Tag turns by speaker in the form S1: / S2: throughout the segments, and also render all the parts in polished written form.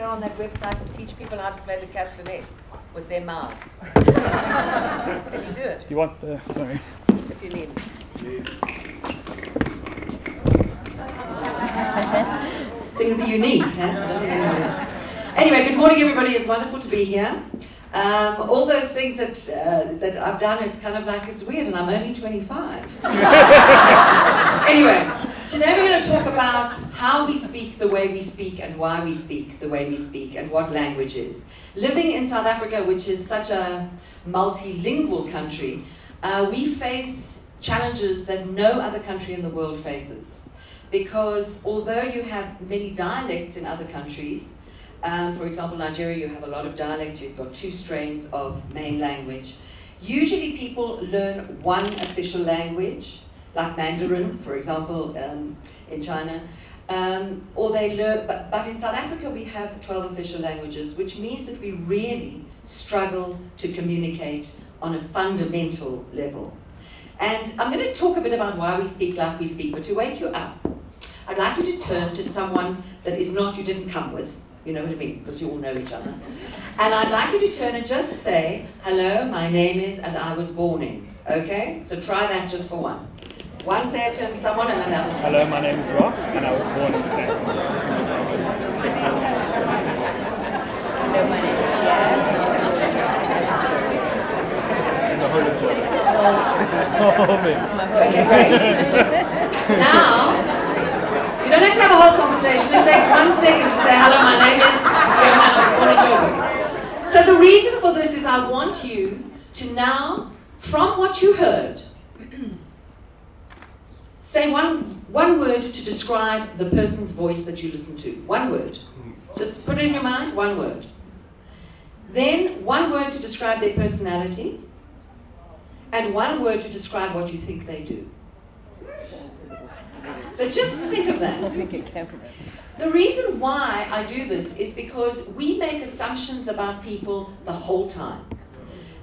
S1: go on that website and teach people how to play the castanets with their mouths. Can you do it?
S2: You want the, sorry.
S1: If you need it. It's going to be unique, huh? Anyway, good morning everybody, it's wonderful to be here. All those things that I've done, it's kind of like, it's weird, and I'm only 25. Anyway, today we're going to talk about how we speak the way we speak and why we speak the way we speak and what language is. Living in South Africa, which is such a multilingual country, we face challenges that no other country in the world faces. Because although you have many dialects in other countries, for example, Nigeria, you have a lot of dialects, you've got 2 strains of main language. Usually people learn one official language, like Mandarin, for example, in China, or they learn, but in South Africa we have 12 official languages, which means that we really struggle to communicate on a fundamental level. And I'm going to talk a bit about why we speak like we speak, but to wake you up, I'd like you to turn to someone that is not, you didn't come with. You know what I mean, because you all know each other. And I'd like you to turn and just say, hello, my name is, and I was born in. Okay? So try that just for one. One say it to someone and another.
S2: Hello, my name is Ross, and I was born in San.
S3: Hello, my name is Fiona.
S2: And the whole
S1: Okay, great. Now, you don't have to have a whole conversation. It takes 1 second to say, hello, my name is Fiona, and I was born in Joburg. So the reason for this is I want you to now, from what you heard, say one word to describe the person's voice that you listen to. 1 word. Just put it in your mind, 1 word. Then 1 word to describe their personality, and 1 word to describe what you think they do. So just think of that. The reason why I do this is because we make assumptions about people the whole time.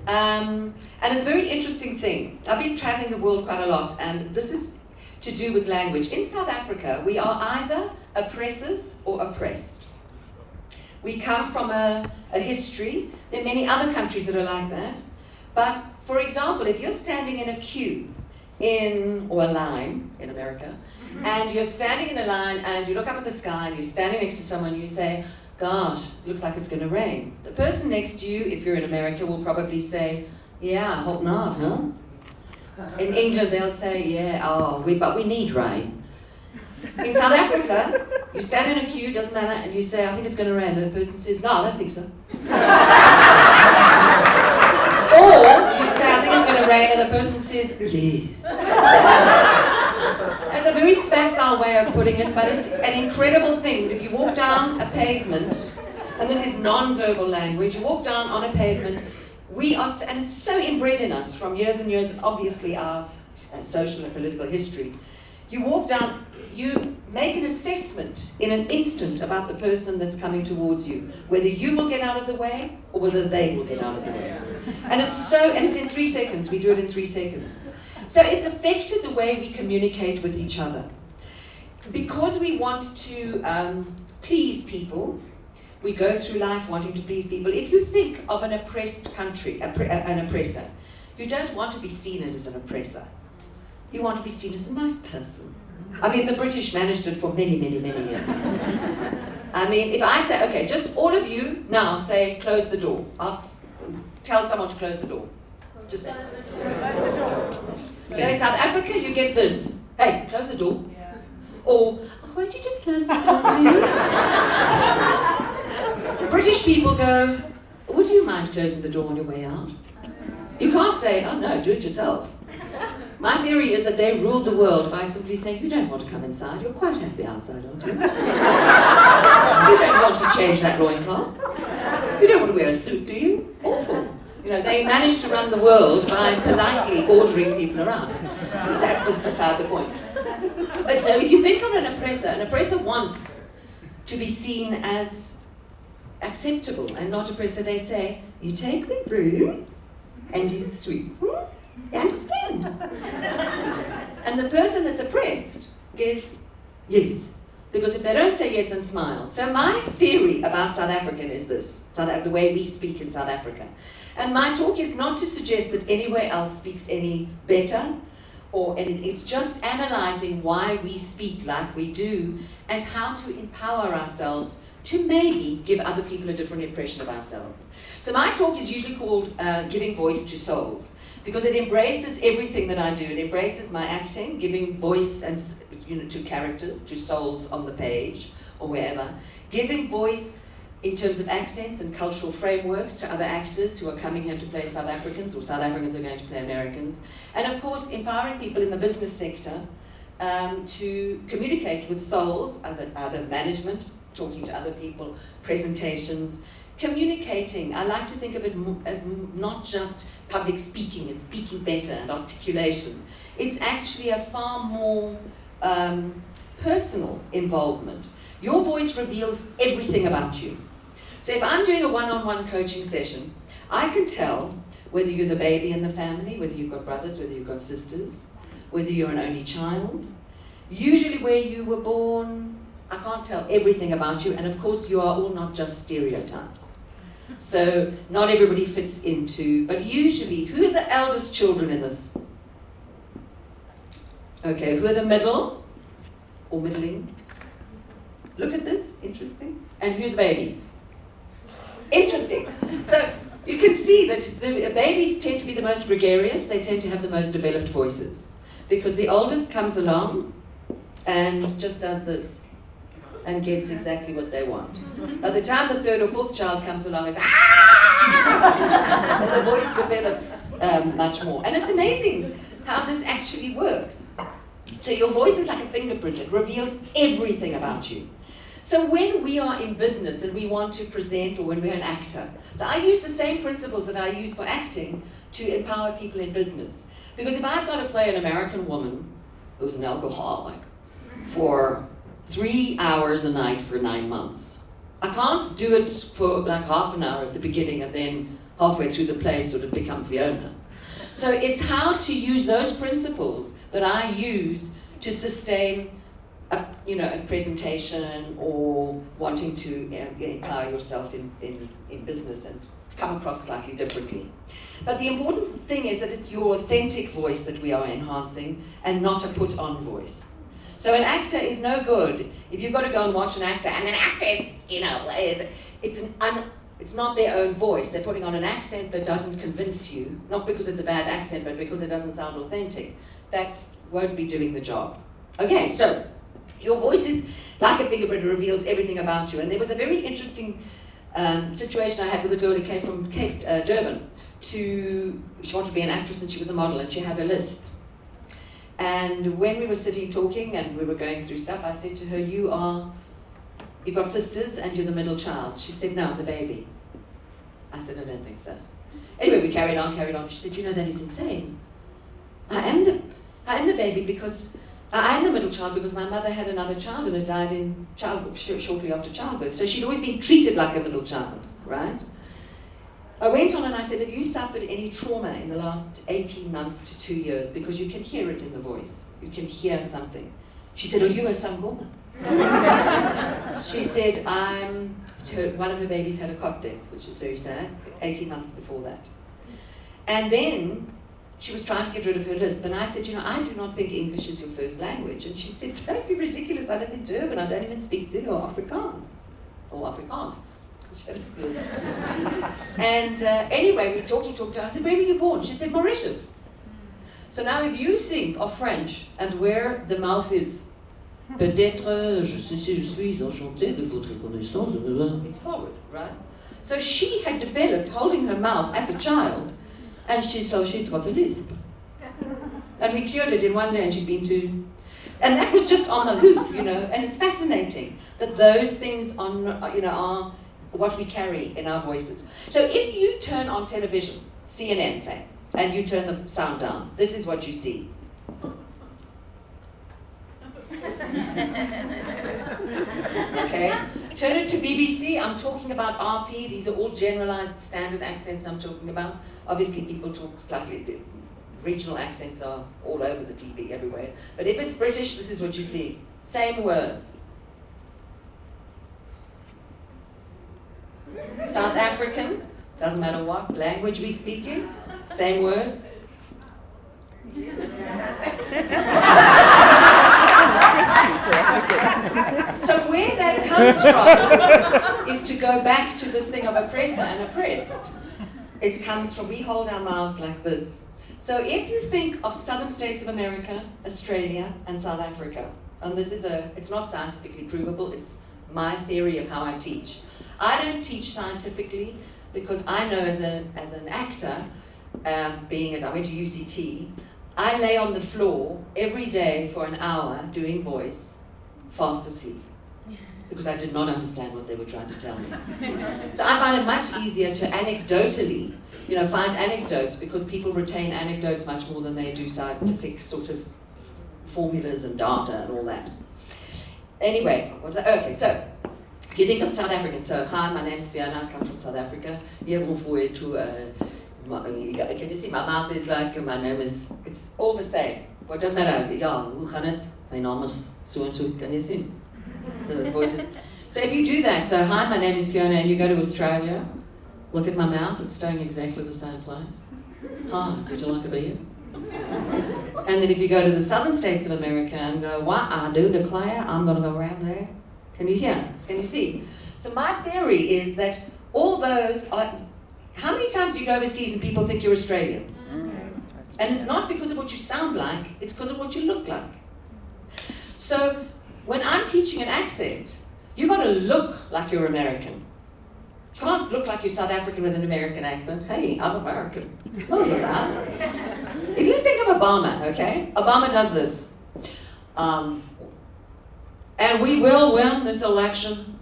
S1: And it's a very interesting thing. I've been traveling the world quite a lot, and this is to do with language. In South Africa, we are either oppressors or oppressed. We come from a history. There are many other countries that are like that. But, for example, if you're standing in a queue, or a line in America, and you're standing in a line and you look up at the sky and you're standing next to someone and you say, gosh, looks like it's going to rain. The person next to you, if you're in America, will probably say, yeah, I hope not, huh? In England, they'll say, yeah, but we need rain. In South Africa, you stand in a queue, doesn't matter, and you say, I think it's going to rain. The person says, no, I don't think so. Or you say, I think it's going to rain, and the person says, yes. That's a very facile way of putting it, but it's an incredible thing that if you walk down a pavement, and this is non-verbal language, you walk down on a pavement, and it's so inbred in us from years and years, and obviously our social and political history. You walk down, you make an assessment in an instant about the person that's coming towards you, whether you will get out of the way or whether they will get out of the way. And it's in 3 seconds. We do it in 3 seconds. So it's affected the way we communicate with each other. Because we want to please people, we go through life wanting to please people. If you think of an oppressed country, an oppressor, you don't want to be seen as an oppressor. You want to be seen as a nice person. I mean, the British managed it for many, many, many years. I mean, if I say, okay, just all of you now say, close the door. Tell someone to close the door. Just say. So in South Africa, you get this. Hey, close the door. Yeah. Or, won't you just close the door, please? British people go, would you mind closing the door on your way out? You can't say, oh no, do it yourself. My theory is that they ruled the world by simply saying, you don't want to come inside, you're quite happy outside, aren't you? You don't want to change that loincloth. You don't want to wear a suit, do you? Awful. You know, they managed to run the world by politely ordering people around. That's beside the point. But so if you think of an oppressor wants to be seen as acceptable and not oppressor. They say, you take the broom and you sweep. You understand? And the person that's oppressed is, yes, Because if they don't say yes and smile. So my theory about South African is this, the way we speak in South Africa. And my talk is not to suggest that anywhere else speaks any better, or it's just analyzing why we speak like we do and how to empower ourselves to maybe give other people a different impression of ourselves. So my talk is usually called Giving Voice to Souls, because it embraces everything that I do. It embraces my acting, giving voice and to characters, to souls on the page or wherever, giving voice in terms of accents and cultural frameworks to other actors who are coming here to play South Africans, or South Africans are going to play Americans, and of course empowering people in the business sector to communicate with souls, other management, talking to other people, presentations, communicating. I like to think of it as not just public speaking and speaking better and articulation. It's actually a far more personal involvement. Your voice reveals everything about you. So if I'm doing a one-on-one coaching session, I can tell whether you're the baby in the family, whether you've got brothers, whether you've got sisters, whether you're an only child, usually where you were born. I can't tell everything about you, and of course you are all not just stereotypes. So not everybody fits into, but usually, who are the eldest children in this? Okay, who are the middle or middling? Look at this, interesting. And who are the babies? Interesting. So you can see that the babies tend to be the most gregarious, they tend to have the most developed voices. Because the oldest comes along and just does this and gets exactly what they want. By the time the third or fourth child comes along, it's so the voice develops much more. And it's amazing how this actually works. So your voice is like a fingerprint. It reveals everything about you. So when we are in business and we want to present, or when we're an actor, so I use the same principles that I use for acting to empower people in business. Because if I've got to play an American woman who's an alcoholic for 3 hours a night for 9 months, I can't do it for like half an hour at the beginning and then halfway through the play sort of become Fiona. So it's how to use those principles that I use to sustain a presentation or wanting to empower yourself in business and come across slightly differently. But the important thing is that it's your authentic voice that we are enhancing and not a put-on voice. So an actor is no good if you've got to go and watch an actor, and an actor is, it's not their own voice. They're putting on an accent that doesn't convince you, not because it's a bad accent, but because it doesn't sound authentic. That won't be doing the job. Okay, so your voice is like a fingerprint, it reveals everything about you. And there was a very interesting situation I had with a girl who came from Durban. She wanted to be an actress and she was a model and she had a lisp. And when we were sitting talking and we were going through stuff, I said to her, you've got sisters and you're the middle child. She said, no, I'm the baby. I said, I don't think so. Anyway, we carried on. She said, that is insane. I am the baby because I am the middle child because my mother had another child and it died shortly after childbirth. So she'd always been treated like a middle child, right? I went on and I said, have you suffered any trauma in the last 18 months to 2 years? Because you can hear it in the voice. You can hear something. She said, you a sangoma? She said, one of her babies had a cot death, which was very sad, 18 months before that. And then she was trying to get rid of her lisp, and I said, I do not think English is your first language. And she said, don't be ridiculous, I live in Durban, I don't even speak Zulu or Afrikaans. Or Afrikaans. And anyway, we talked to her. I said, where were you born? She said, Mauritius. So now if you think of French and where the mouth is, peut-être je suis enchantée de votre connaissance, it's forward, right? So she had developed holding her mouth as a child, and so she'd got a lisp. And we cured it in one day, and she'd been to, and that was just on the hoof, and it's fascinating that those things are what we carry in our voices. So if you turn on television, CNN say, and you turn the sound down, this is what you see. Okay? Turn it to BBC, I'm talking about RP, these are all generalized standard accents I'm talking about. Obviously people talk slightly, regional accents are all over the TV everywhere. But if it's British, this is what you see. Same words. South African, doesn't matter what language we speak in, same words. So where that comes from is to go back to this thing of oppressor and oppressed. It comes from, we hold our mouths like this. So if you think of southern states of America, Australia, and South Africa, and this is it's not scientifically provable, it's my theory of how I teach. I don't teach scientifically because I know as an actor, I went to UCT, I lay on the floor every day for an hour doing voice, fast asleep, because I did not understand what they were trying to tell me. So I find it much easier to anecdotally, find anecdotes, because people retain anecdotes much more than they do scientific sort of formulas and data and all that. Anyway, okay, so if you think of South Africans, so hi, my name's Fiona, I come from South Africa. Here we can you see my mouth is like, my name is, it's all the same. What doesn't matter? Ja, hoe gaan het? Mijn naam is so and so, can you see? So if you do that, so hi, my name is Fiona, and you go to Australia, look at my mouth, it's staying exactly the same place. Hi, would you like a beer? And then if you go to the southern states of America and go, what I do declare, I'm going to go around there. Can you hear? Can you see? So my theory is that all those are, how many times do you go overseas and people think you're Australian? And it's not because of what you sound like, it's because of what you look like. So when I'm teaching an accent, you've got to look like you're American. You can't look like you're South African with an American accent. Hey, I'm American. Oh, you're not. If you think of Obama, okay? Obama does this. And we will win this election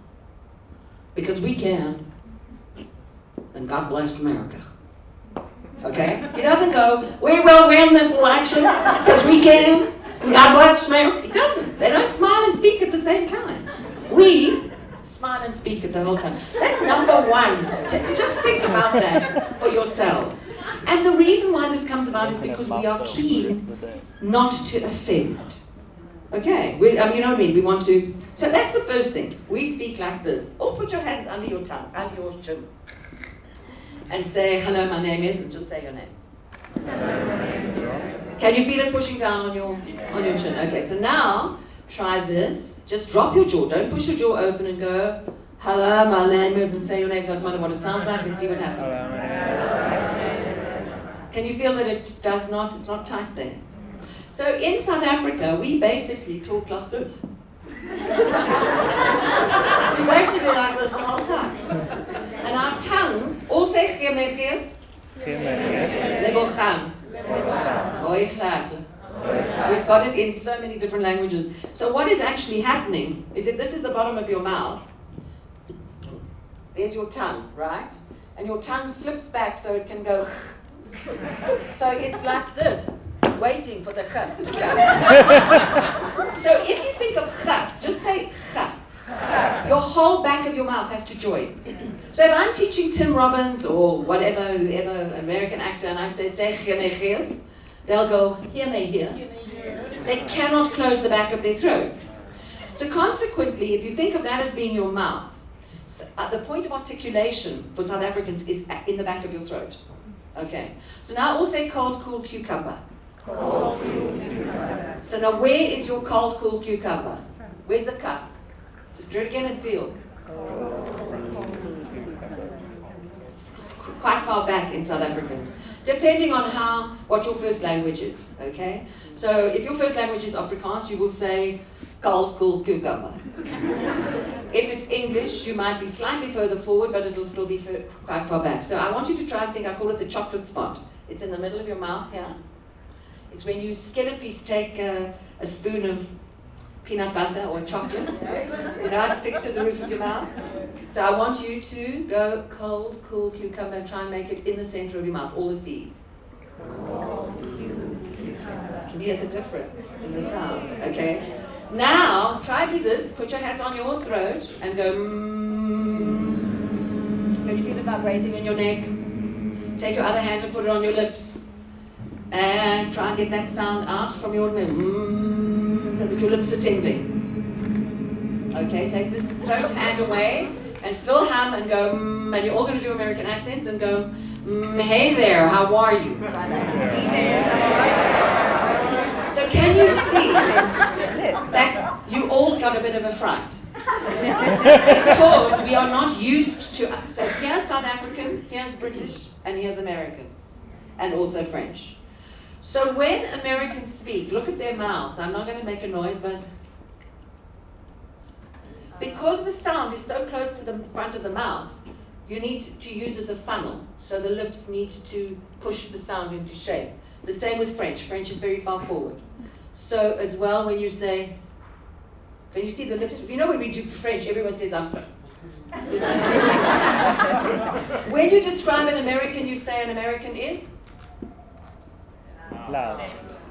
S1: because we can. And God bless America. Okay? He doesn't go, we will win this election because we can. And God bless America. He doesn't. They don't smile and speak at the same time. We smile and speak at the whole time. That's number one. Just think about that for yourselves. And the reason why this comes about is because we are keen not to offend. Okay, you know what I mean? We want to. So that's the first thing. We speak like this. Or put your hands under your tongue, under your chin, and say, hello, my name is, and just say your name. Can you feel it pushing down on your chin? Okay, so now try this. Just drop your jaw. Don't push your jaw open and go, hello, my name is, and say your name. Doesn't matter what it sounds like, and see what happens. Can you feel that it does not? It's not tight there. So in South Africa, we basically talk like this. We basically like this the whole time. And our tongues all say gemegies. Lebocham. We've got it in so many different languages. So what is actually happening is that this is the bottom of your mouth. There's your tongue, right? And your tongue slips back so it can go. So it's like this. Waiting for the kh to go. So if you think of kh, just say kh. Your whole back of your mouth has to join. So if I'm teaching Tim Robbins or whoever American actor, and I say gemegies, they'll go gemegies. They cannot close the back of their throats. So consequently, if you think of that as being your mouth, the point of articulation for South Africans is in the back of your throat. Okay. So now all say cold, cool cucumber. Cold, cool cucumber. So now where is your cold, cool cucumber? Where's the cup? Just do it again and feel. Quite far back in South Africans. Depending on what your first language is, okay? So if your first language is Afrikaans, you will say cold, cool cucumber. If it's English, you might be slightly further forward, but it'll still be quite far back. So I want you to try and think, I call it the chocolate spot. It's in the middle of your mouth here. It's when you skin a piece, take a spoon of peanut butter or chocolate. It sticks to the roof of your mouth. So I want you to go cold, cool cucumber and try and make it in the center of your mouth, all the C's. Cold, cucumber. Can you hear the difference in the sound? Okay. Now, try to do this. Put your hands on your throat and go mm. Can you feel it vibrating in your neck? Take your other hand and put it on your lips. And try and get that sound out from your mouth. So that your lips are tingling. Okay, take this throat hand away. and still hum and go, and you're all going to do American accents and go, hey there, how are you? So can you see that you all got a bit of a fright? Because we are not used to, so here's South African, here's British, and here's American, and also French. So when Americans speak, look at their mouths. I'm not going to make a noise, but because the sound is so close to the front of the mouth, you need to use as a funnel. So the lips need to push the sound into shape. The same with French. French is very far forward. So as well, when you say, can you see the lips? You know when we do French, everyone says, I'm French. When you describe an American, you say an American is?
S2: Loud.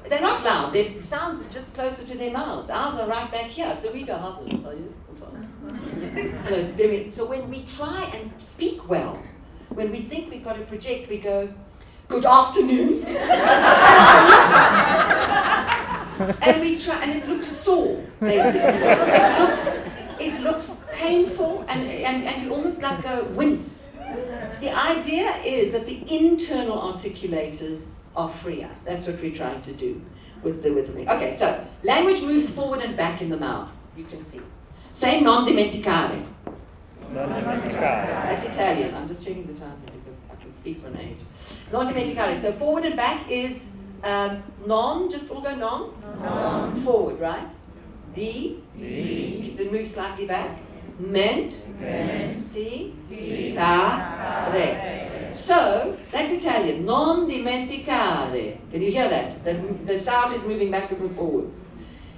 S1: They're not loud. Their sounds are just closer to their mouths. Ours are right back here. So we go, how's it? Are you? Hello, it's very, so when we try and speak well, when we think we've got to project, we go, good afternoon. And we try, and it looks sore, basically. It looks painful, and you almost like go wince. The idea is that the internal articulators are freer. That's what we're trying to do with the thing. Okay, so language moves forward and back in the mouth. You can see. Say non dimenticare. That's Italian. I'm just checking the time here because I can speak for an age. Non dimenticare. So forward and back is non. Just all go non. Non. Forward, right? Di. Then move slightly back. Ment. Si. Re. So that's Italian. Non dimenticare. Can you hear that? The sound is moving backwards and forwards.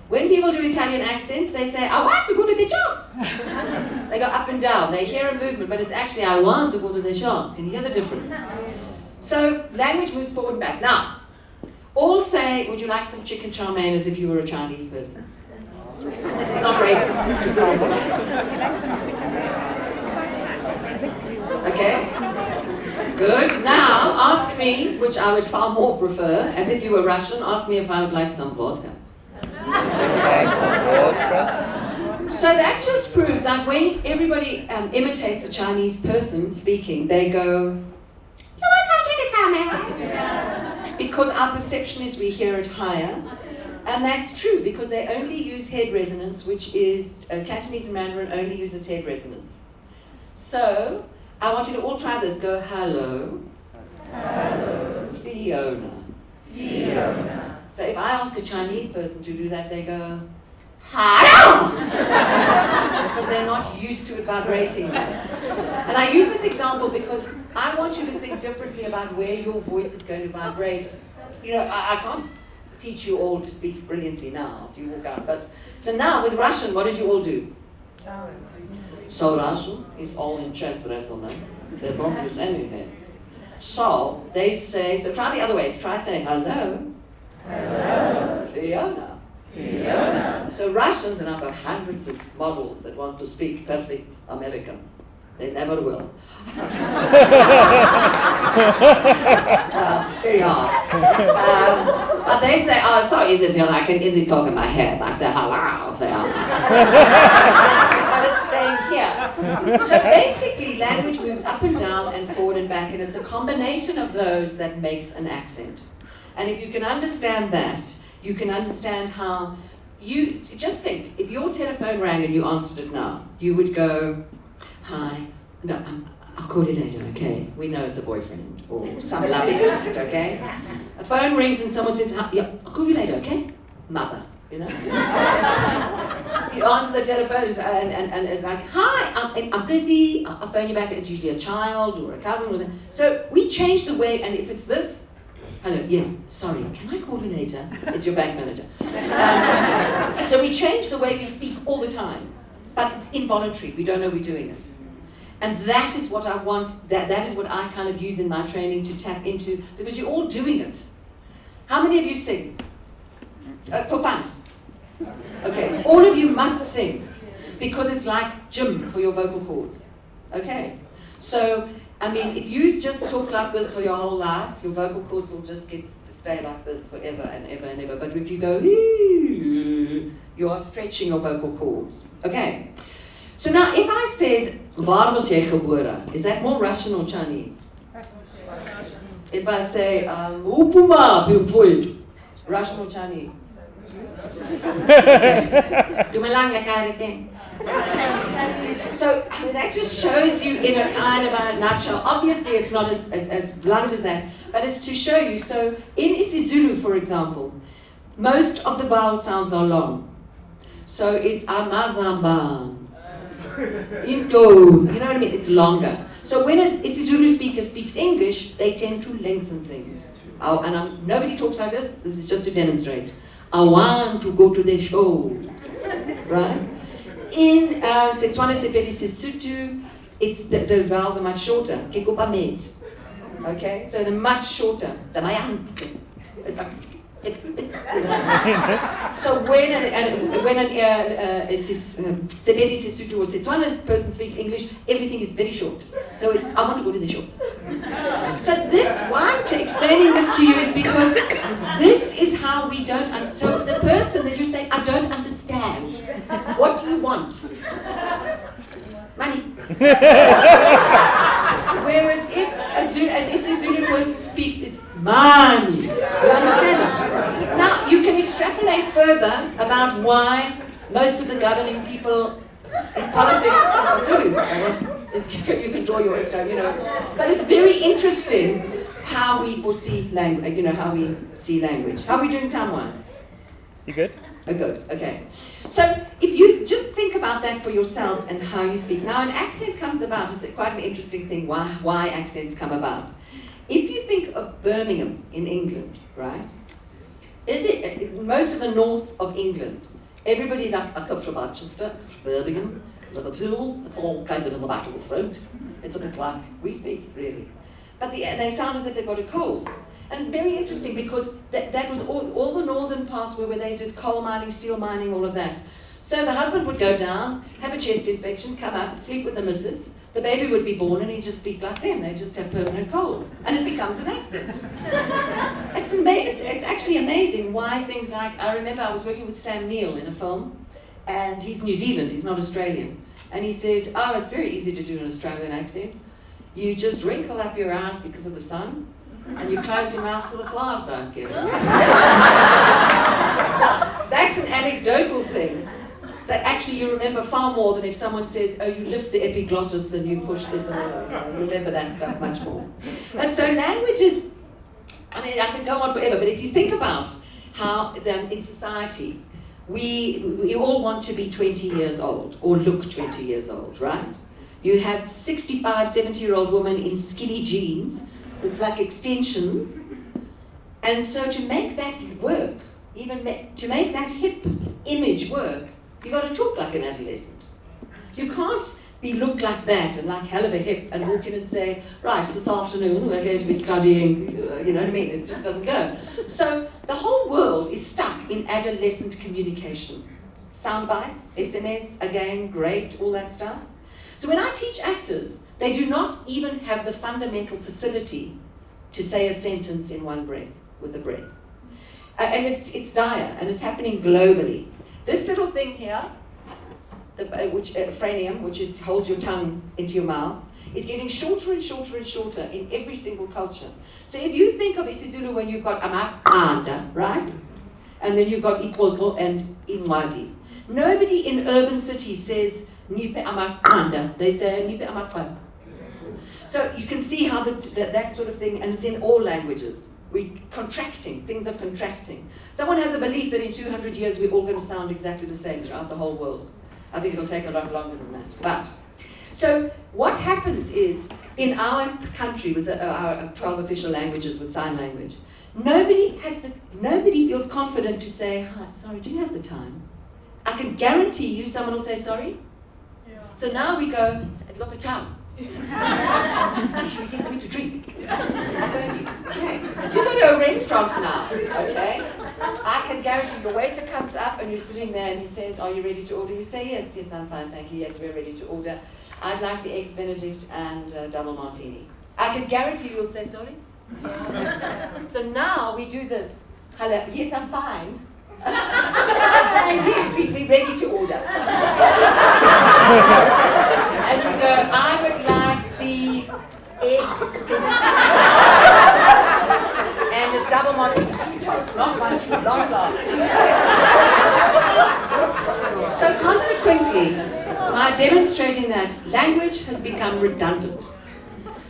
S1: When people do Italian accents, they say, I want to go to the shops. They go up and down. They hear a movement, but it's actually, I want to go to the shops. Can you hear the difference? So language moves forward and back. Now, all say, would you like some chicken chow mein as if you were a Chinese person? This is not racist, it's too horrible. Okay? Good. Now, ask me, which I would far more prefer, as if you were Russian, ask me if I would like some vodka. So that just proves, like when everybody imitates a Chinese person speaking, they go, because our perception is we hear it higher. And that's true, because they only use head resonance, which is, Cantonese and Mandarin only uses head resonance. So, I want you to all try this. Go, hello. Hello. Fiona. Fiona. So if I ask a Chinese person to do that, they go, hello! Because they're not used to it vibrating. And I use this example because I want you to think differently about where your voice is going to vibrate. You know, I can't teach you all to speak brilliantly now after you walk out. But so now with Russian, what did you all do? So Russian is all in chest resonance. They don't use anything. So they say, so try the other ways. Try saying hello. Hello. Fiona. Fiona. So Russians, and I've got hundreds of models that want to speak perfect American. They never will. Very hard. But they say, oh, sorry, is it Fiona? I can easily talk in my head. I say, hello, Fiona. But it's staying here. So basically, language moves up and down and forward and back, and it's a combination of those that makes an accent. And if you can understand that, you can understand how you, just think, if your telephone rang and you answered it now, you would go, hi, no, I'll call you later, okay? We know it's a boyfriend or some love interest, okay? A phone rings and someone says, yeah, I'll call you later, okay? Mother, you know? You answer the telephone and it's like, hi, I'm busy, I'll phone you back. It's usually a child or a cousin. So we change the way, and if it's this, hello, yes, sorry, can I call you later? It's your bank manager. And so we change the way we speak all the time, but it's involuntary, we don't know we're doing it. And that is what I want, that is what I kind of use in my training to tap into, because you're all doing it. How many of you sing? For fun? Okay, all of you must sing, because it's like gym for your vocal cords. Okay, so, I mean, if you just talk like this for your whole life, your vocal cords will just stay like this forever and ever and ever. But if you go, you are stretching your vocal cords. Okay. So now, if I said, waar was jy gebore? Is that more Russian or Chinese? If I say, Upuma Pimfoid, Russian or Chinese? Do my lang like thing. So I mean, that just shows you in a kind of a nutshell. Obviously, it's not as blunt as that, but it's to show you. So in isiZulu, for example, most of the vowel sounds are long. So it's amazamban, into, you know what I mean? It's longer. So when a isiZulu speaker speaks English, they tend to lengthen things. Nobody talks like this. This is just to demonstrate. I want to go to the shows, right? In Setswana, Sepedi, Sesotho, it's the vowels are much shorter. Okay, so they're much shorter. It's like. So when an Sepedi, Sesotho or Setswana person speaks English, everything is very short. So it's, I want to go to the show. So why I'm explaining this to you is because this is how we don't, so the person that you say, I don't understand, what do you want? Money. Whereas if a Zulu person speaks, it's money. You understand? Now, you can extrapolate further about why most of the governing people in politics are Zulu. You can draw your extra, But it's very interesting how we foresee language, how we see language. How are we doing time-wise?
S2: You good?
S1: Oh, good. Okay. So if you just think about that for yourselves and how you speak. Now, an accent comes about. It's quite an interesting thing why accents come about. If you think of Birmingham in England, right? Most of the north of England, everybody like, I come from Manchester, Birmingham, Liverpool, it's all kind of in the back of the throat. It's a bit like we speak, really. But they sound as if they've got a cold. And it's very interesting because that was all the northern parts where they did coal mining, steel mining, all of that. So the husband would go down, have a chest infection, come up, sleep with the missus. The baby would be born and he'd just speak like them. They just have permanent colds. And it becomes an accent. It's actually amazing why things like, I remember I was working with Sam Neill in a film, and he's New Zealand, he's not Australian. And he said, it's very easy to do an Australian accent. You just wrinkle up your eyes because of the sun, and you close your mouth so the flies don't get it. That's an anecdotal thing that actually you remember far more than if someone says, you lift the epiglottis and you push this and you remember that stuff much more. And so languages, I can go on forever, but if you think about how in society, we all want to be 20 years old or look 20 years old, right? You have 65, 70-year-old women in skinny jeans with like extensions. And so to make that work, to make that hip image work, you've got to talk like an adolescent. You can't look like that and like hell of a hip and walk in and say, right, this afternoon we're going to be studying, you know what I mean? It just doesn't go. So the whole world is stuck in adolescent communication. Sound bites, SMS, again, great, all that stuff. So when I teach actors, they do not even have the fundamental facility to say a sentence in one breath, with a breath. And it's dire, and it's happening globally. This little thing here, phrenium, which holds your tongue into your mouth, is getting shorter and shorter and shorter in every single culture. So if you think of isiZulu when you've got amakanda, right? And then you've got ikwoto and inwadi. Nobody in urban cities says nipe amakanda. They say nipe amakwanda. So you can see how that sort of thing, and it's in all languages. We're contracting, things are contracting. Someone has a belief that in 200 years we're all going to sound exactly the same throughout the whole world. I think it'll take a lot longer than that. So what happens is, in our country with our 12 official languages with sign language, nobody feels confident to say, hi, sorry, do you have the time? I can guarantee you someone will say sorry. Yeah. So now we go, have you got the time? Should we get something to drink? Okay. You go to a restaurant now, okay? I can guarantee your waiter comes up and you're sitting there and he says, are you ready to order? You say, yes, I'm fine, thank you. Yes, we're ready to order. I'd like the eggs Benedict and double martini. I can guarantee you'll say, sorry? So now we do this. Hello, yes, I'm fine. Yes, we're ready to order. And you go, I would like the eggs and a double martini. It's not one too long. So consequently, by demonstrating that, language has become redundant.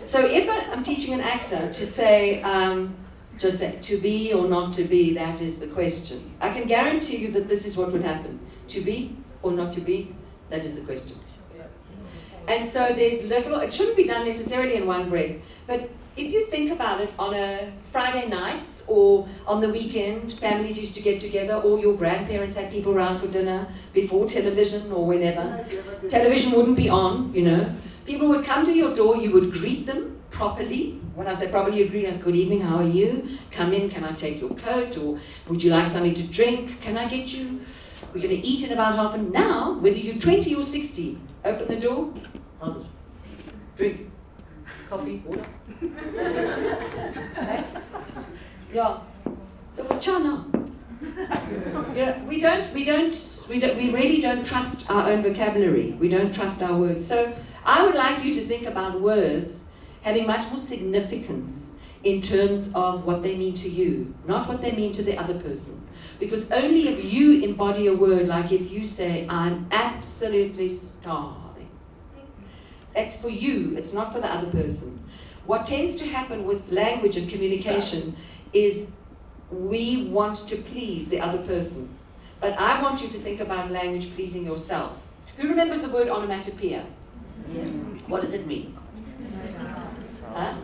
S1: So if I'm teaching an actor to say, just say, to be or not to be, that is the question. I can guarantee you that this is what would happen. To be or not to be, that is the question. And so there's little, it shouldn't be done necessarily in one breath, but if you think about it on a Friday nights or on the weekend, families used to get together, or your grandparents had people around for dinner before television or whenever. Television wouldn't be on, you know. People would come to your door, you would greet them properly. When I say properly, you'd greet them, good evening, how are you? Come in, can I take your coat? Or would you like something to drink? Can I get you? We're going to eat in about half an hour. Now, whether you're 20 or 60, open the door, how's it? Drink. Coffee, water. Yeah. Chana. Yeah, we really don't trust our own vocabulary. We don't trust our words. So I would like you to think about words having much more significance in terms of what they mean to you, not what they mean to the other person. Because only if you embody a word, like if you say, I'm absolutely starving, that's for you, it's not for the other person. What tends to happen with language and communication is we want to please the other person. But I want you to think about language pleasing yourself. Who remembers the word onomatopoeia? Yeah. What does it mean? Huh?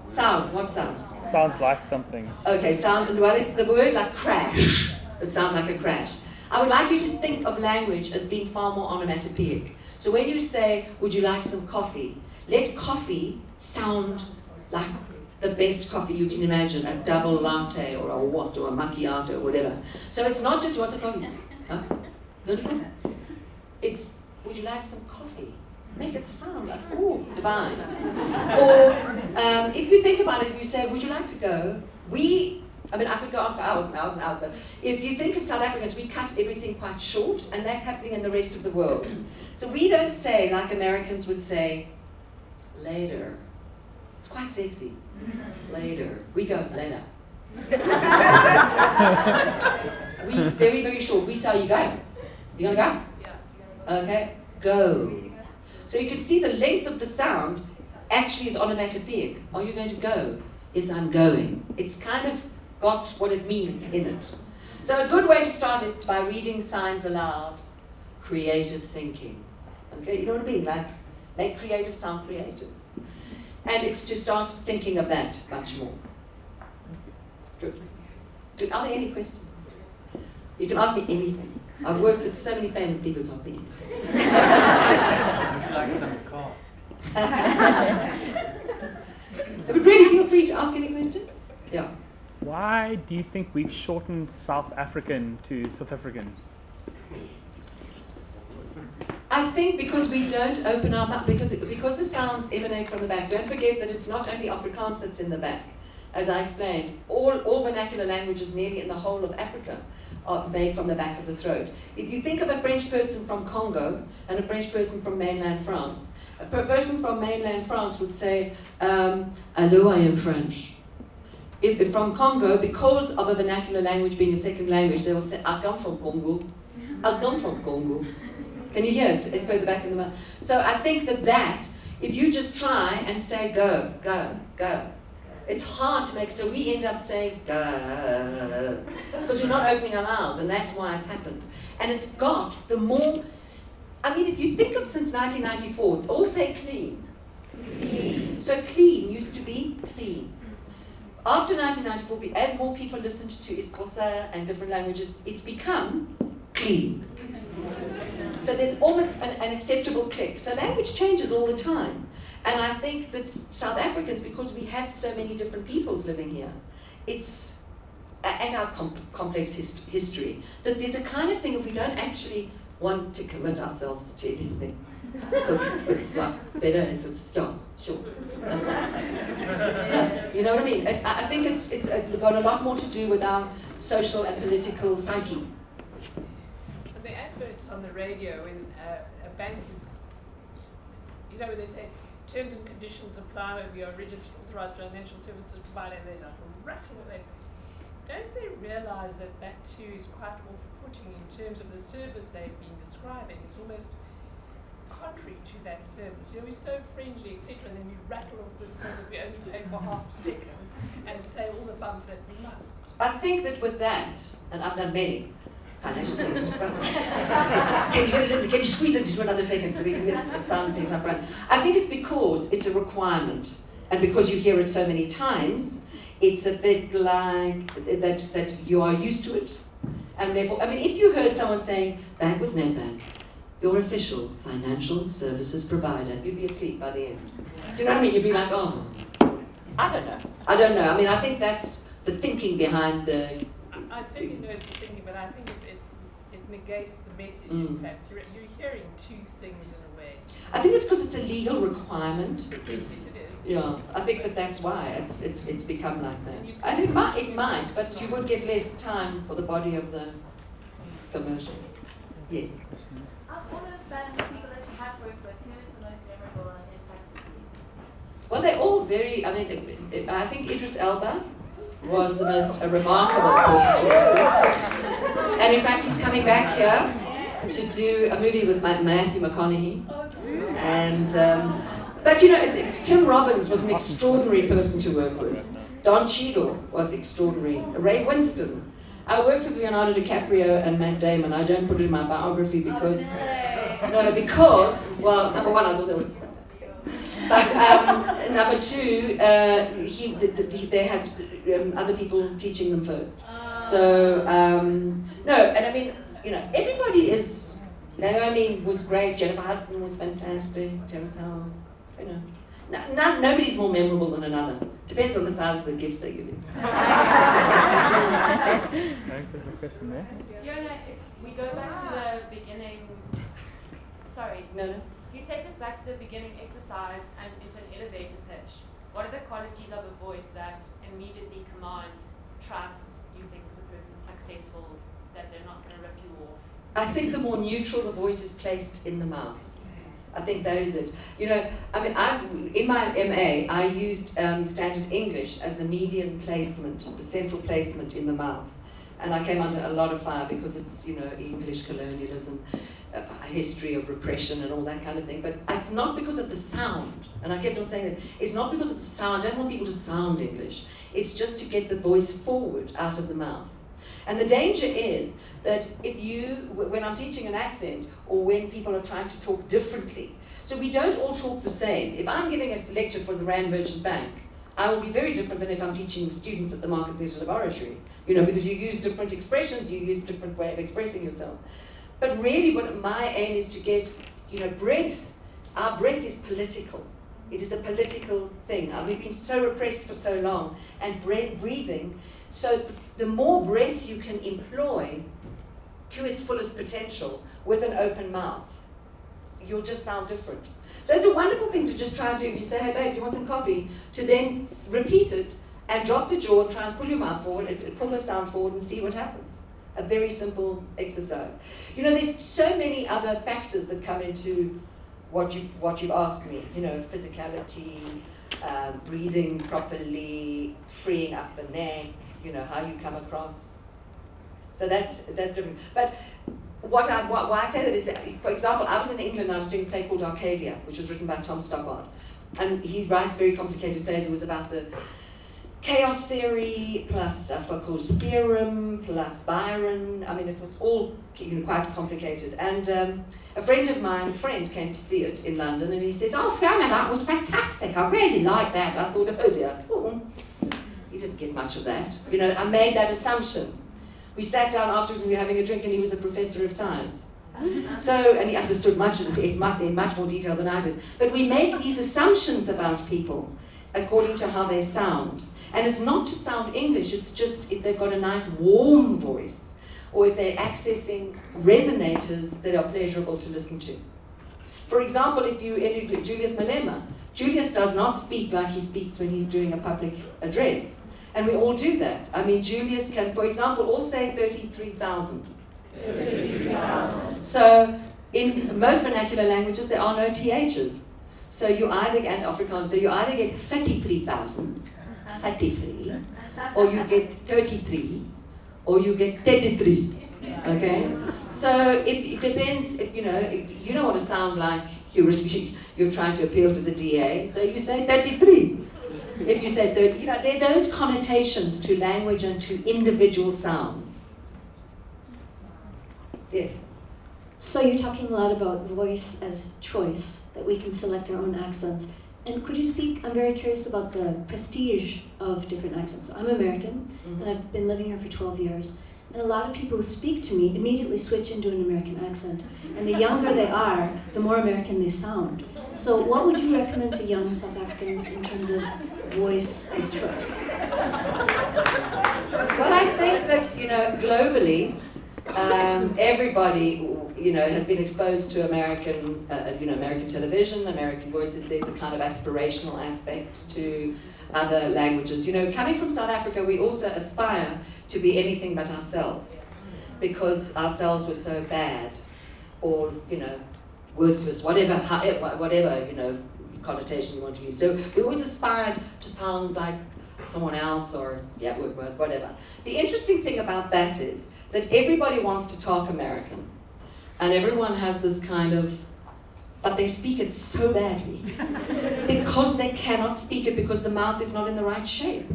S1: Sound, what sound?
S2: Sounds like something.
S1: Okay, sound, well, it's the word like crash. It sounds like a crash. I would like you to think of language as being far more onomatopoeic. So when you say, would you like some coffee? Let coffee sound like the best coffee you can imagine, a double latte or a what, or a macchiato or whatever. So it's not just, what's a coffee? Huh? It's, would you like some coffee? Make it sound like, oh, divine. Or if you think about it, if you say, would you like to go? I could go on for hours and hours and hours, but if you think of South Africans, we cut everything quite short, and that's happening in the rest of the world. So we don't say, like Americans would say, later. It's quite sexy. Later. We go, later. We, very, very short. We say, are you going? You gonna go? Okay, go. So you can see the length of the sound actually is onomatopoeic. Are you going to go? Yes, I'm going. It's kind of got what it means in it. So a good way to start is by reading signs aloud, creative thinking. Okay, you know what I mean? Like, make creative sound creative. And it's to start thinking of that much more. Good. Are there any questions? You can ask me anything. I've worked with so many famous people who ask me anything.
S4: Would you like some coffee?
S1: But really feel free to ask any question. Yeah.
S2: Why do you think we've shortened South African to South African?
S1: I think because we don't open our mouth, because the sounds emanate from the back. Don't forget that it's not only Afrikaans that's in the back. As I explained, all vernacular languages nearly in the whole of Africa are made from the back of the throat. If you think of a French person from Congo and a French person from mainland France, a person from mainland France would say, hello, I am French. If from Congo, because of a vernacular language being a second language, they will say, I come from Congo. I come from Congo. Can you hear it? It's further back in the mouth. So I think that if you just try and say go, go, go, it's hard to make, so we end up saying go, because we're not opening our mouths, and that's why it's happened. And it's got the more, if you think of since 1994, all say clean. Clean. So clean used to be clean. After 1994, as more people listened to isiXhosa and different languages, it's become clean. So there's almost an acceptable click. So language changes all the time. And I think that South Africans, because we have so many different peoples living here, and our complex history, that there's a kind of thing if we don't actually want to commit ourselves to anything. Because it's like better if it's, yeah, sure. You know what I mean? I think it's got a lot more to do with our social and political psyche.
S4: The adverts on the radio when a bank is, when they say terms and conditions apply when we are registered authorized financial services provider, and they're like rattle with it. Don't they realize that that too is quite off-putting in terms of the service they've been describing? It's almost contrary to that service. We're so friendly, etc., and then we rattle off this so that we only pay for half a second and say all the bump that we must.
S1: I think that with that, and I've done many financial services, can you get it in, can you squeeze it into another second so we can get the sound things up front? I think it's because it's a requirement, and because you hear it so many times, it's a bit like that you are used to it, and therefore, if you heard someone saying, "Bank with Nedbank, your official financial services provider," you'd be asleep by the end. Do you know what I mean? You'd be like, "Oh, I don't know." I think that's the thinking behind the...
S4: I certainly know it's the thinking, but I think it negates the message. In fact, you're hearing two things in a way.
S1: I think it's because it's a legal requirement.
S4: Yes, it is.
S1: Yeah, I think that's why it's become like that. And it might, but you would get less time for the body of the commercial. Yes.
S5: One of the people that you have worked with, who is the most memorable and impactful to you?
S1: Well, they're all very, I think Idris Elba was the most remarkable person to work with. And in fact, he's coming back here to do a movie with Matthew McConaughey. And, but Tim Robbins was an extraordinary person to work with. Don Cheadle was extraordinary. Ray Winston. I worked with Leonardo DiCaprio and Matt Damon. I don't put it in my biography because, well, number one, I thought they were. But number two, they had other people teaching them first. So, no, and everybody is, Naomi was great, Jennifer Hudson was fantastic, Terrence Howard, nobody's more memorable than another. Depends on the size of the gift they're giving.
S2: There's a question there.
S3: Fiona, if we go back to the beginning,
S1: No.
S3: you take us back to the beginning exercise and it's an elevator pitch. What are the qualities of a voice that immediately command trust, you think the person's successful, that they're not going to rip you off?
S1: I think the more neutral the voice is placed in the mouth. I think that is it. In my MA, I used standard English as the median placement, the central placement in the mouth. And I came under a lot of fire because it's, English colonialism, a history of repression and all that kind of thing. But it's not because of the sound. And I kept on saying that it's not because of the sound. I don't want people to sound English. It's just to get the voice forward out of the mouth. And the danger is that when I'm teaching an accent or when people are trying to talk differently, so we don't all talk the same. If I'm giving a lecture for the Rand Merchant Bank, I will be very different than if I'm teaching students at the Market Theatre Laboratory, because you use different expressions, you use a different way of expressing yourself. But really what my aim is to get, breath. Our breath is political. It is a political thing. We've been so repressed for so long, and breathing. So the more breath you can employ to its fullest potential with an open mouth, you'll just sound different. So it's a wonderful thing to just try and do. If you say, "Hey babe, do you want some coffee?" to then repeat it and drop the jaw and try and pull your mouth forward, pull the sound forward and see what happens. A very simple exercise. There's so many other factors that come into what you've asked me. Physicality, breathing properly, freeing up the neck, how you come across. So that's different. But why I say that is that, for example, I was in England and I was doing a play called Arcadia, which was written by Tom Stoppard. And he writes very complicated plays. It was about the chaos theory, plus Foucault's theorem, plus Byron. It was all quite complicated. And a friend of mine's friend came to see it in London, and he says, "Oh, Fiona, that was fantastic. I really liked that." I thought, oh dear, he didn't get much of that. I made that assumption. We sat down afterwards and we were having a drink, and he was a professor of science. And he understood in much more detail than I did. But we make these assumptions about people according to how they sound. And it's not to sound English, it's just if they've got a nice warm voice, or if they're accessing resonators that are pleasurable to listen to. For example, if you interview Julius Malema, Julius does not speak like he speaks when he's doing a public address. And we all do that. I mean, Julius can, for example, all say 33,000. 33,000. So in most vernacular languages, there are no THs. So you either get Afrikaans, so you either get 33,000, 33, or you get 33, or you get 33. Okay? So it depends, if you don't want to sound like you're trying to appeal to the DA, so you say 33. If you say 30, there are those connotations to language and to individual sounds. Yes.
S6: So you're talking a lot about voice as choice, that we can select our own accents. And could you speak, I'm very curious about the prestige of different accents. So I'm American, and I've been living here for 12 years. And a lot of people who speak to me immediately switch into an American accent. And the younger they are, the more American they sound. So what would you recommend to young South Africans in terms of voice as choice?
S1: Well, I think that, globally, everybody, has been exposed to American television, American voices. There's a kind of aspirational aspect to other languages. Coming from South Africa, we also aspire to be anything but ourselves, because ourselves were so bad, or worthless, whatever connotation you want to use. So we always aspired to sound like someone else, or whatever. The interesting thing about that is that everybody wants to talk American, and everyone has this kind of, but they speak it so badly because they cannot speak it because the mouth is not in the right shape.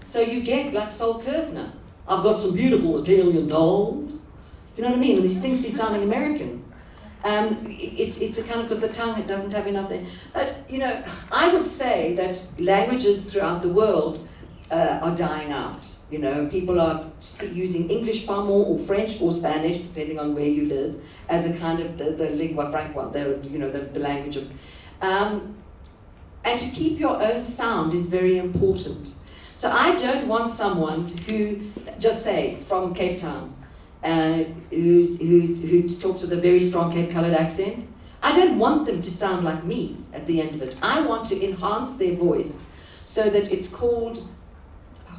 S1: So you get like Sol Kersner, I've got some beautiful Italian dolls. You know what I mean? And he thinks he's sounding American. It's a kind of, because the tongue, it doesn't have enough there. But, I would say that languages throughout the world are dying out. People are using English far more, or French or Spanish, depending on where you live, as a kind of the lingua franca, the language of. And to keep your own sound is very important. So I don't want someone who just says from Cape Town, who talks with a very strong Cape Coloured accent. I don't want them to sound like me at the end of it. I want to enhance their voice so that it's called,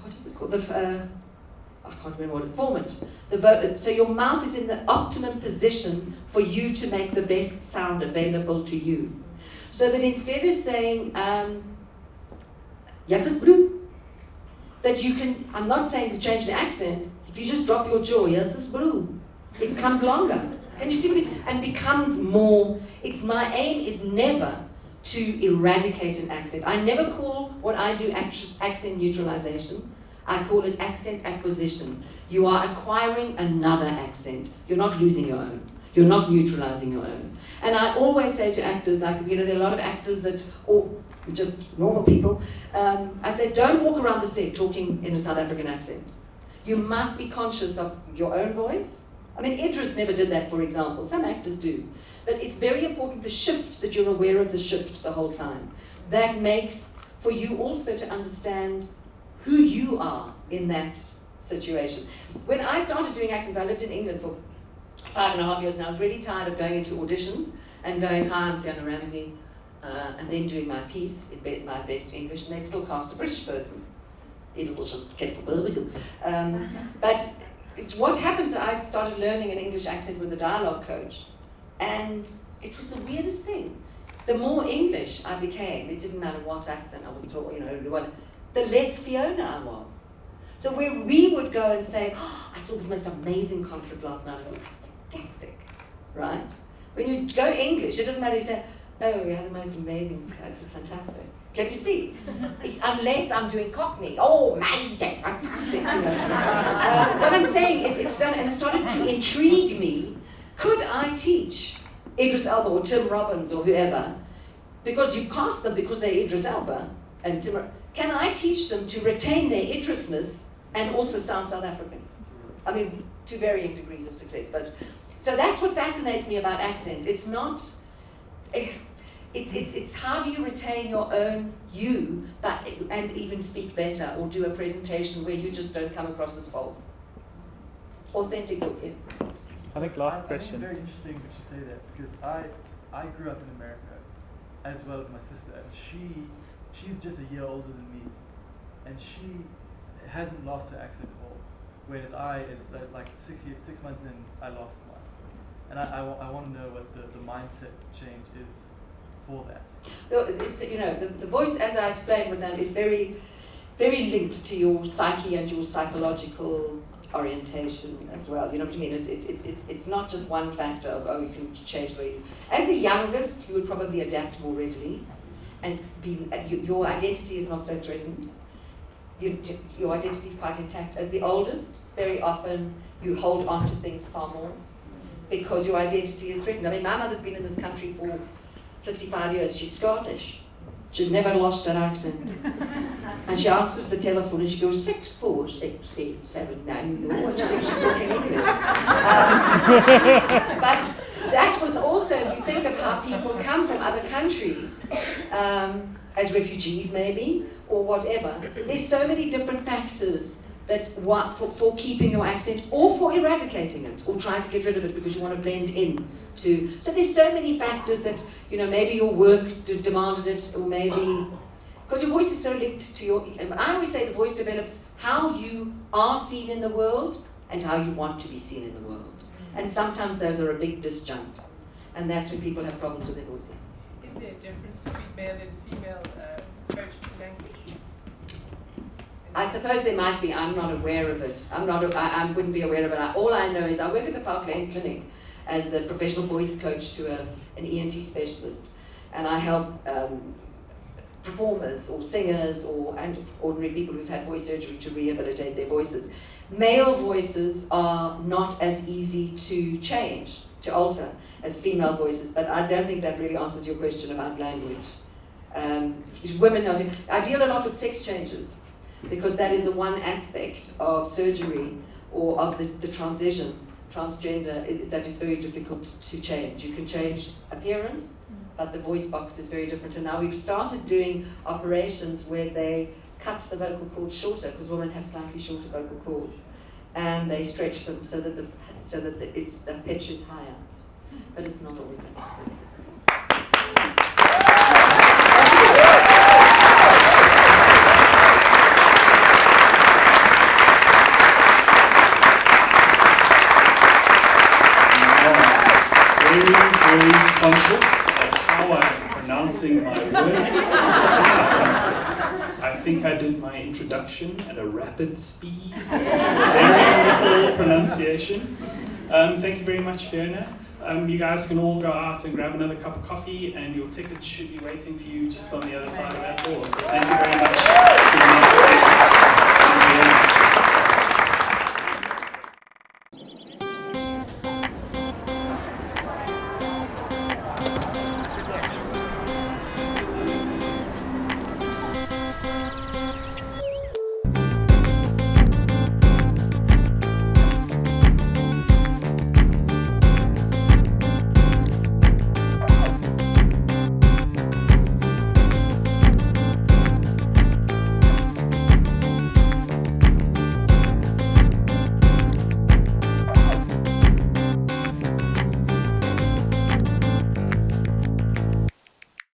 S1: what is it called? I can't remember what it's formant. So your mouth is in the optimum position for you to make the best sound available to you. So that instead of saying, yes, it's blue, that you can, I'm not saying to change the accent, if you just drop your jaw, yes, it's blue, it becomes longer. And you see what and becomes more, my aim is never to eradicate an accent. I never call what I do accent neutralization. I call it accent acquisition. You are acquiring another accent. You're not losing your own. You're not neutralizing your own. And I always say to actors, there are a lot of actors that, or just normal people, I say, don't walk around the set talking in a South African accent. You must be conscious of your own voice. I mean, Idris never did that, for example. Some actors do. But it's very important, the shift, that you're aware of the shift the whole time. That makes for you also to understand who you are in that situation. When I started doing accents, I lived in England for 5.5 years, and I was really tired of going into auditions and going, hi, I'm Fiona Ramsay, and then doing my piece in my best English, and they'd still cast a British person. It was just careful, but what happened is I started learning an English accent with a dialogue coach, and it was the weirdest thing. The more English I became, it didn't matter what accent I was talking, the less Fiona I was. So where we would go and say, oh, I saw this most amazing concert last night, it was fantastic, right? When you go English, it doesn't matter, you say, oh, we had the most amazing, it was fantastic. Can you see? Unless I'm doing Cockney, oh, amazing, fantastic. What I'm saying is it's done, and it started to intrigue me. Could I teach Idris Elba or Tim Robbins or whoever, because you cast them because they're Idris Elba and Tim, can I teach them to retain their Idrisness and also sound South African? I mean, to varying degrees of success, but so that's what fascinates me about accent. It's not, it's how do you retain your own you, but and even speak better or do a presentation where you just don't come across as false. Authentic, yes.
S2: I think last question.
S7: It's very interesting that you say that, because I grew up in America as well as my sister, and she's just a year older than me, and hasn't lost her accent at all. Whereas is like 6 months in, I lost mine. And I want to know what the mindset change is for that.
S1: The voice, as I explained with them, is very, very linked to your psyche and your psychological orientation as well. You know what I mean? It's not just one factor of, you can change the way you... As the youngest, you would probably adapt more readily, and your identity is not so threatened. Your identity is quite intact. As the oldest, very often you hold on to things far more because your identity is threatened. I mean, my mother's been in this country for 55 years. She's Scottish. She's never lost her accent. And she answers the telephone and she goes, 64687. No, what do you think she's talking English? But that was also, if you think of how people come from other countries, as refugees maybe, or whatever, there's so many different factors that for keeping your accent or for eradicating it or trying to get rid of it because you want to blend in to. So there's so many factors that, maybe your work demanded it, or maybe, because your voice is so linked to your, I always say the voice develops how you are seen in the world and how you want to be seen in the world. And sometimes those are a big disjunct. And that's when people have problems with their voices.
S4: Is there a difference between male and female approach to language?
S1: I suppose there might be. I'm not aware of it. I wouldn't be aware of it. All I know is I work at the Park Lane Clinic as the professional voice coach to an ENT specialist, and I help performers or singers and ordinary people who've had voice surgery to rehabilitate their voices. Male voices are not as easy to change, to alter, as female voices, but I don't think that really answers your question about language. Women I deal a lot with sex changes, because that is the one aspect of surgery or of the transition, transgender, that is very difficult to change. You can change appearance, but the voice box is very different. And now we've started doing operations where they cut the vocal cords shorter, because women have slightly shorter vocal cords, and they stretch them so that the pitch is higher. But it's not always that successful.
S8: Very conscious of how I'm pronouncing my words. I think I did my introduction at a rapid speed, very little pronunciation. Thank you very much, Fiona. You guys can all go out and grab another cup of coffee, and your tickets should be waiting for you just on the other side of that door. So thank you very much.